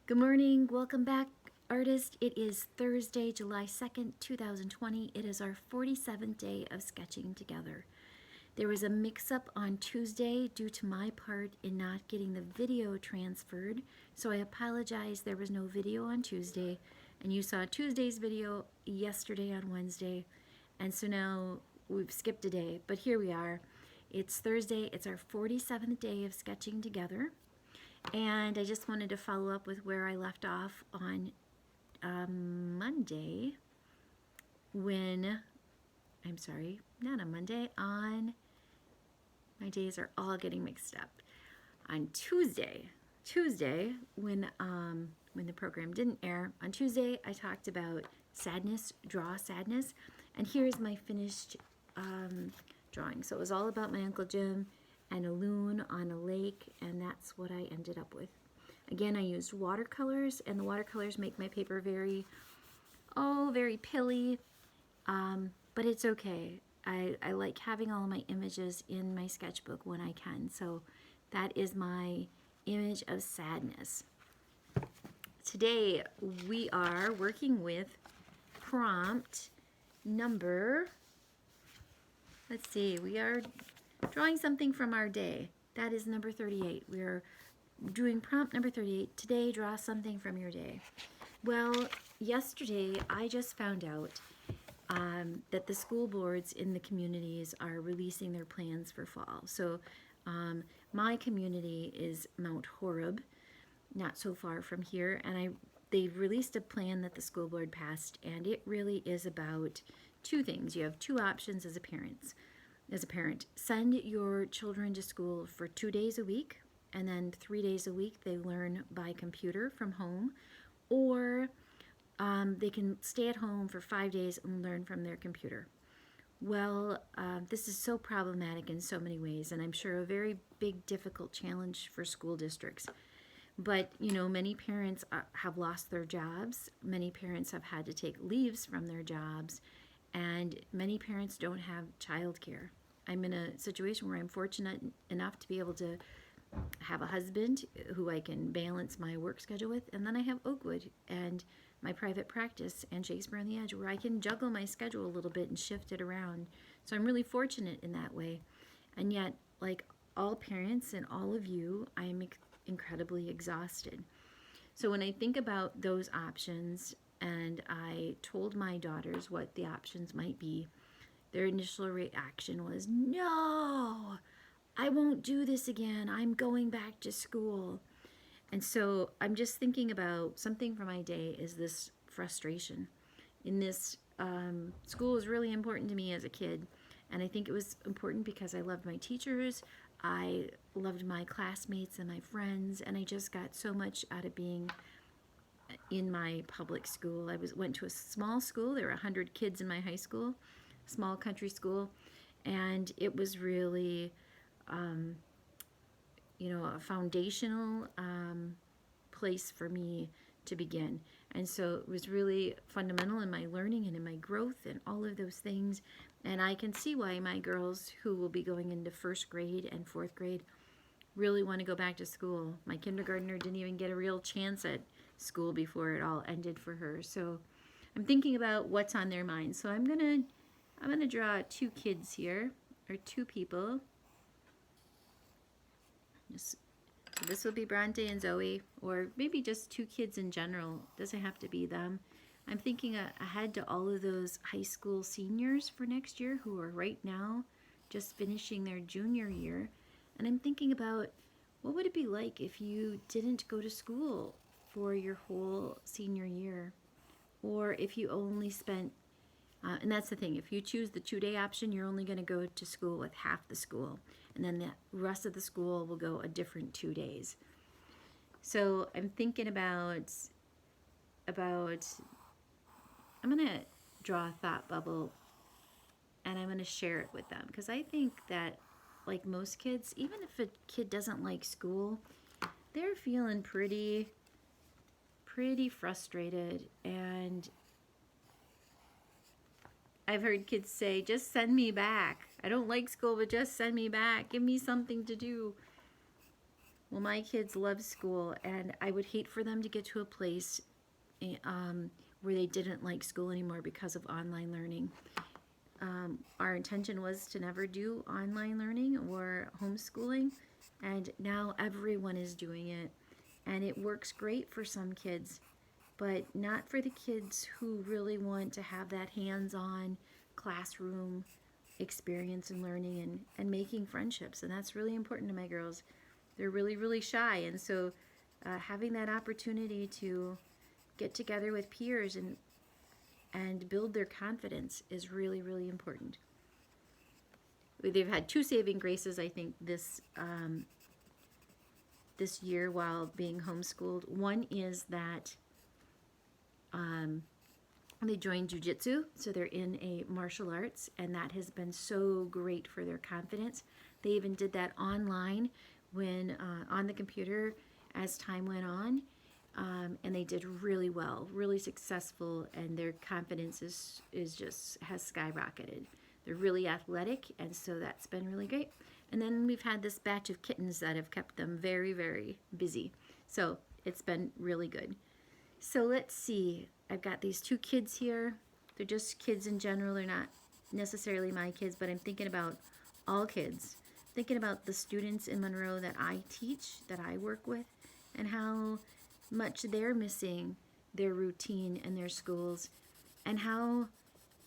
Good morning, welcome back, artist. It is Thursday, July 2nd, 2020. It is our 47th day of sketching together. There was a mix-up on Tuesday due to my part in not getting the video transferred, so I apologize. There was no video on Tuesday, and you saw Tuesday's video yesterday on Wednesday, and so now we've skipped a day, but here we are. It's Thursday, it's our 47th day of sketching together. And I just wanted to follow up with where I left off on Monday when, I'm sorry, not on Monday, on, my days are all getting mixed up. On Tuesday when the program didn't air, on Tuesday I talked about sadness, draw sadness, and here's my finished drawing. So it was all about my Uncle Jim and a loon on a lake, and that's what I ended up with. Again, I used watercolors, and the watercolors make my paper very pilly, but it's okay. I like having all my images in my sketchbook when I can, so that is my image of sadness. Today we are working with prompt number, let's see, we are drawing something from our day. That is number 38. We are doing prompt number 38. Today, draw something from your day. Well, yesterday I just found out that the school boards in the communities are releasing their plans for fall. So my community is Mount Horeb, not so far from here, and they've released a plan that the school board passed, and it really is about two things. You have two options as a parent. Send your children to school for 2 days a week, and then 3 days a week they learn by computer from home, or they can stay at home for 5 days and learn from their computer. Well, this is so problematic in so many ways, and I'm sure a very big, difficult challenge for school districts. But, you know, many parents have lost their jobs. Many parents have had to take leaves from their jobs, and many parents don't have childcare. I'm in a situation where I'm fortunate enough to be able to have a husband who I can balance my work schedule with, and then I have Oakwood and my private practice and Shakespeare on the Edge, where I can juggle my schedule a little bit and shift it around. So I'm really fortunate in that way. And yet, like all parents and all of you, I am incredibly exhausted. So when I think about those options, and I told my daughters what the options might be, their initial reaction was, no, I won't do this again. I'm going back to school. And so I'm just thinking about something from my day is this frustration. In this, school was really important to me as a kid. And I think it was important because I loved my teachers. I loved my classmates and my friends. And I just got so much out of being in my public school. I went to a small school. There were 100 kids in my high school, small country school, and it was really, a foundational place for me to begin. And so it was really fundamental in my learning and in my growth and all of those things. And I can see why my girls who will be going into first grade and fourth grade really want to go back to school. My kindergartner didn't even get a real chance at school before it all ended for her. So I'm thinking about what's on their minds. So I'm gonna draw two kids here, or two people. So this will be Bronte and Zoe, or maybe just two kids in general. It doesn't have to be them. I'm thinking ahead to all of those high school seniors for next year who are right now just finishing their junior year. And I'm thinking about what would it be like if you didn't go to school for your whole senior year, or if you only spent, and that's the thing, if you choose the 2-day option, you're only going to go to school with half the school, and then the rest of the school will go a different 2 days. So I'm thinking about I'm going to draw a thought bubble, and I'm going to share it with them, because I think that, like most kids, even if a kid doesn't like school, they're feeling pretty frustrated. And I've heard kids say, just send me back. I don't like school, but just send me back. Give me something to do. Well, my kids love school, and I would hate for them to get to a place where they didn't like school anymore because of online learning. Our intention was to never do online learning or homeschooling, and now everyone is doing it, and it works great for some kids, but not for the kids who really want to have that hands-on classroom experience and learning and making friendships. And that's really important to my girls. They're really, really shy, and so having that opportunity to get together with peers and build their confidence is really, really important. They've had two saving graces, I think, this year while being homeschooled. One is that they joined jujitsu, so they're in a martial arts, and that has been so great for their confidence. They even did that online when on the computer as time went on, and they did really well, really successful, and their confidence is just has skyrocketed. They're really athletic, and so that's been really great. And then we've had this batch of kittens that have kept them very, very busy. So it's been really good. So let's see. I've got these two kids here. They're just kids in general. They're not necessarily my kids, but I'm thinking about all kids. Thinking about the students in Monroe that I teach, that I work with, and how much they're missing their routine and their schools, and how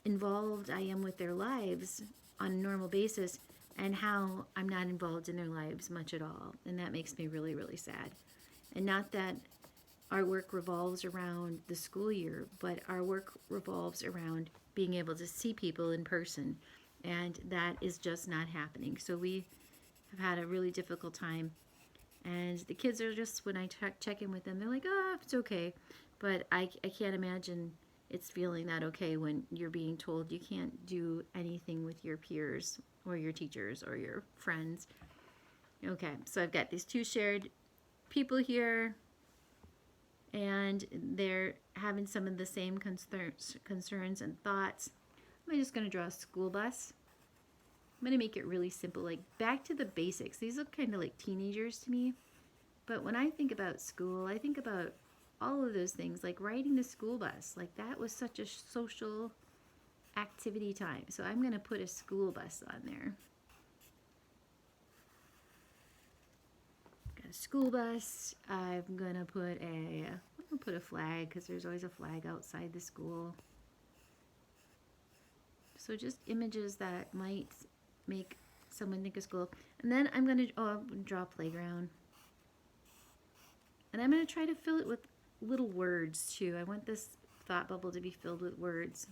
involved I am with their lives on a normal basis, and how I'm not involved in their lives much at all. And that makes me really, really sad. And not that our work revolves around the school year, but our work revolves around being able to see people in person, and that is just not happening. So we have had a really difficult time, and the kids are just, when I check in with them, they're like, oh, it's okay. But I can't imagine it's feeling that okay when you're being told you can't do anything with your peers or your teachers or your friends. Okay, so I've got these two shared people here, and they're having some of the same concerns and thoughts. I'm just going to draw a school bus. I'm going to make it really simple, like back to the basics. These look kind of like teenagers to me. But when I think about school, I think about all of those things, like riding the school bus. Like that was such a social activity time. So I'm going to put a school bus on there. Got a school bus. I'm going to put a flag, because there's always a flag outside the school. So just images that might make someone think of school. And then I'm going to draw a playground. And I'm going to try to fill it with little words too. I want this thought bubble to be filled with words.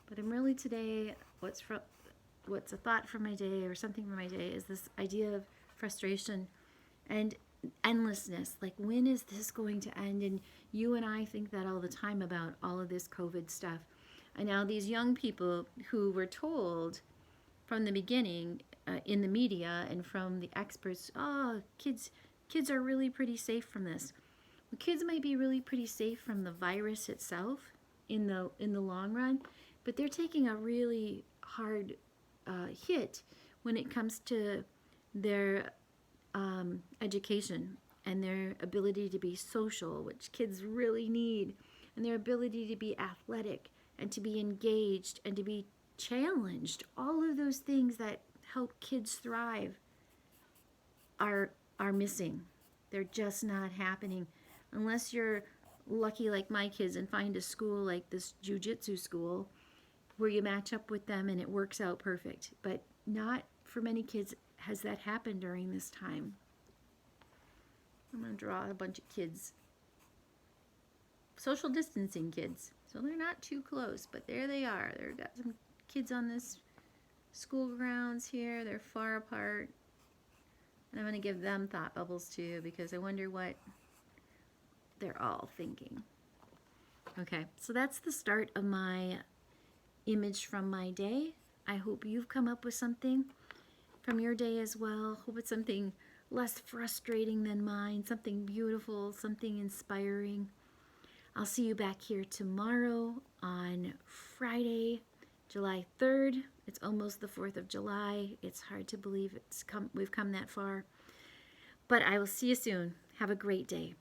But I'm really today, what's a thought for my day or something for my day is this idea of frustration and endlessness. Like, when is this going to end? And you and I think that all the time about all of this COVID stuff. And now these young people who were told from the beginning in the media and from the experts, oh, kids are really pretty safe from this. Well, kids might be really pretty safe from the virus itself in the long run, but they're taking a really hard hit when it comes to their education and their ability to be social, which kids really need, and their ability to be athletic and to be engaged and to be challenged. All of those things that help kids thrive are missing. They're just not happening unless you're lucky like my kids and find a school like this jiu-jitsu school where you match up with them and it works out perfect. But not for many kids has that happened during this time. I'm going to draw a bunch of kids. Social distancing kids. So they're not too close, but there they are. They've got some kids on this school grounds here. They're far apart. And I'm going to give them thought bubbles too, because I wonder what they're all thinking. Okay, so that's the start of my image from my day. I hope you've come up with something from your day as well. Hope it's something less frustrating than mine, something beautiful, something inspiring. I'll see you back here tomorrow on Friday, July 3rd. It's almost the 4th of July. It's hard to believe we've come that far. But I will see you soon. Have a great day.